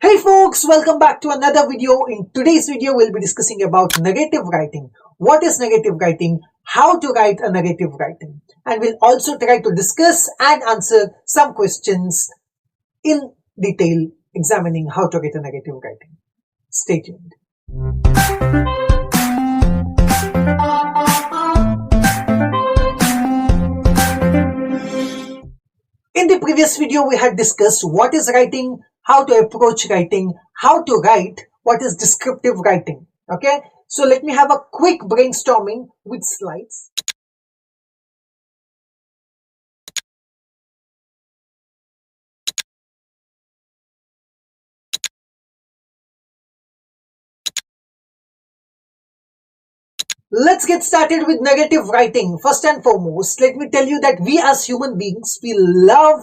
Hey folks, welcome back to another video. In today's video, we'll be discussing about negative writing. What is negative writing? How to write a negative writing. And we'll also try to discuss and answer some questions in detail, examining how to write a negative writing. Stay tuned. In the previous video, we had discussed what is writing, how to approach writing, how to write, what is descriptive writing. Okay, so let me have a quick brainstorming with slides. Let's get started with negative writing. First and foremost, let me tell you that we as human beings, we love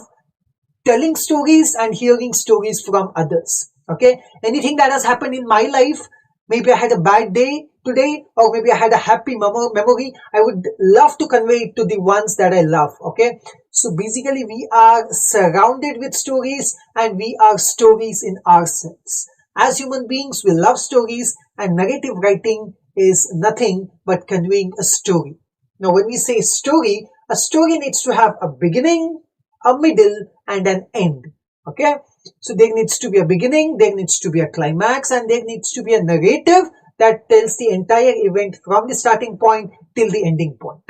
telling stories and hearing stories from others. Okay, anything that has happened in my life, maybe I had a bad day today, or maybe I had a happy memory, I would love to convey it to the ones that I love. Okay, so basically we are surrounded with stories and we are stories in ourselves. As human beings, we love stories, and narrative writing is nothing but conveying a story. Now when we say story, a story needs to have a beginning, a middle, and an end. Okay, so there needs to be a beginning, there needs to be a climax, and there needs to be a narrative that tells the entire event from the starting point till the ending point.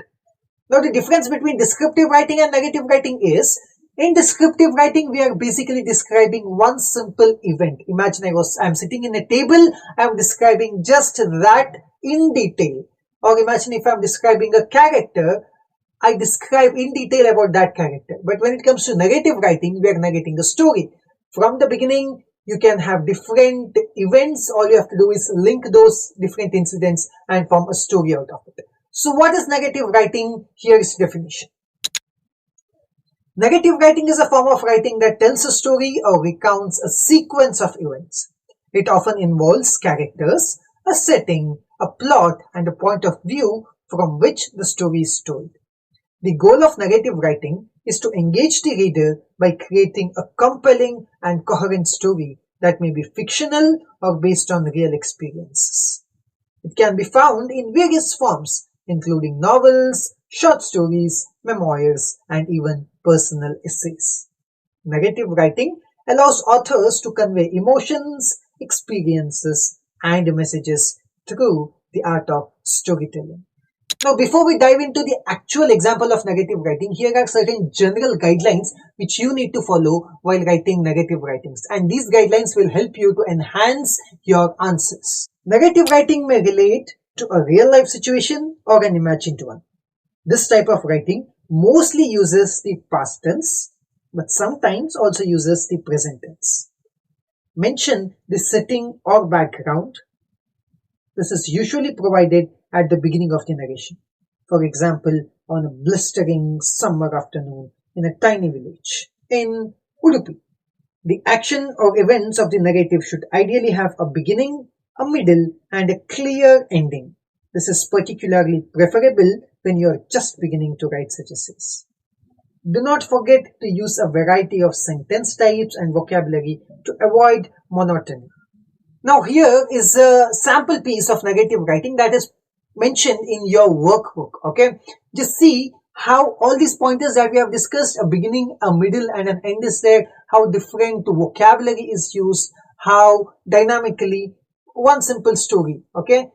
Now the difference between descriptive writing and narrative writing is, in descriptive writing we are basically describing one simple event. Imagine I'm sitting in a table, I'm describing just that in detail. Or imagine if I'm describing a character, I describe in detail about that character. But when it comes to narrative writing, we are narrating a story. From the beginning, you can have different events. All you have to do is link those different incidents and form a story out of it. So what is negative writing? Here is the definition. Negative writing is a form of writing that tells a story or recounts a sequence of events. It often involves characters, a setting, a plot, and a point of view from which the story is told. The goal of narrative writing is to engage the reader by creating a compelling and coherent story that may be fictional or based on real experiences. It can be found in various forms, including novels, short stories, memoirs, and even personal essays. Narrative writing allows authors to convey emotions, experiences, and messages through the art of storytelling. Now, before we dive into the actual example of negative writing, here are certain general guidelines which you need to follow while writing negative writings. And these guidelines will help you to enhance your answers. Negative writing may relate to a real life situation or an imagined one. This type of writing mostly uses the past tense, but sometimes also uses the present tense. Mention the setting or background. This is usually provided at the beginning of the narration. For example, on a blistering summer afternoon in a tiny village in Udupi. The action or events of the narrative should ideally have a beginning, a middle, and a clear ending. This is particularly preferable when you are just beginning to write such essays. Do not forget to use a variety of sentence types and vocabulary to avoid monotony. Now here is a sample piece of negative writing that is mentioned in your workbook. Okay, just see how all these pointers that we have discussed, a beginning, a middle, and an end is there, how different vocabulary is used, how dynamically one simple story. Okay,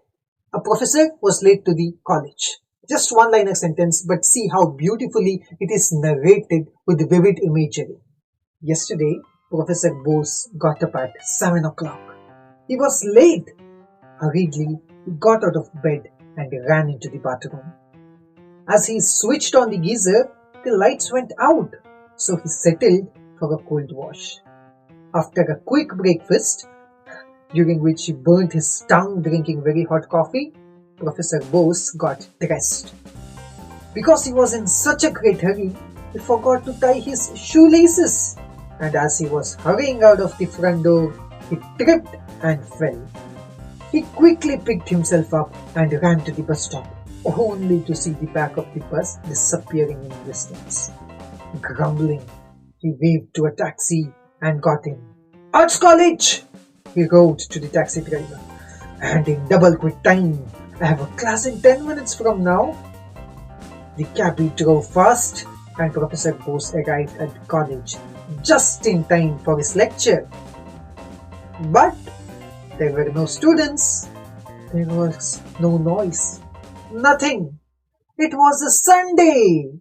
a professor was late to the college. Just one liner sentence, but see how beautifully it is narrated with vivid imagery. Yesterday, Professor Bose got up at 7 o'clock. He was late. Hurriedly, he got out of bed and ran into the bathroom. As he switched on the geyser, the lights went out, so he settled for a cold wash. After a quick breakfast, during which he burnt his tongue drinking very hot coffee, Professor Bose got dressed. Because he was in such a great hurry, he forgot to tie his shoelaces, and as he was hurrying out of the front door, he tripped and fell. He quickly picked himself up and ran to the bus stop, only to see the back of the bus disappearing in the distance. Grumbling, he waved to a taxi and got in. Arts College, he wrote to the taxi driver. And in double quick time, I have a class in 10 minutes from now. The cabby drove fast and Professor Bose arrived at the college just in time for his lecture. But there were no students, there was no noise, nothing. It was a Sunday.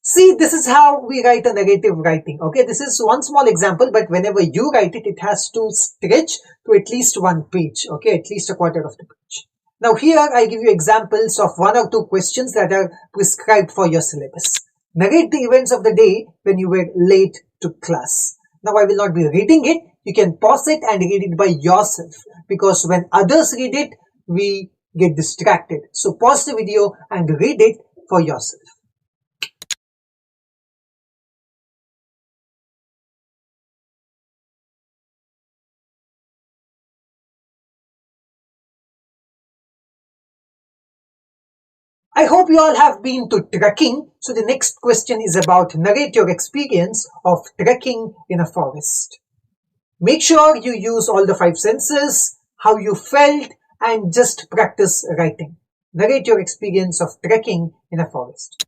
See, this is how we write a narrative writing. Okay, this is one small example, but whenever you write it, it has to stretch to at least one page. Okay, at least a quarter of the page. Now here I give you examples of one or two questions that are prescribed for your syllabus. Narrate the events of the day when you were late to class. Now I will not be reading it. You can pause it and read it by yourself, because when others read it, we get distracted. So pause the video and read it for yourself. I hope you all have been to trekking. So the next question is about narrate your experience of trekking in a forest. Make sure you use all the 5 senses, how you felt, and just practice writing. Narrate your experience of trekking in a forest.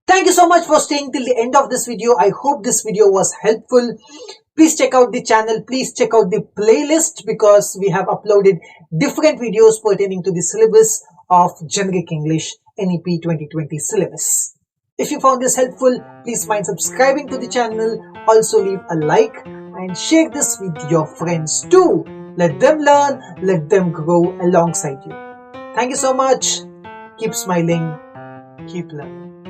Thank you so much for staying till the end of this video. I hope this video was helpful. Please check out the channel. Please check out the playlist, because we have uploaded different videos pertaining to the syllabus of Generic English NEP 2020 syllabus. If you found this helpful, please mind subscribing to the channel. Also leave a like and share this with your friends too. Let them learn, let them grow alongside you. Thank you so much. Keep smiling, keep learning.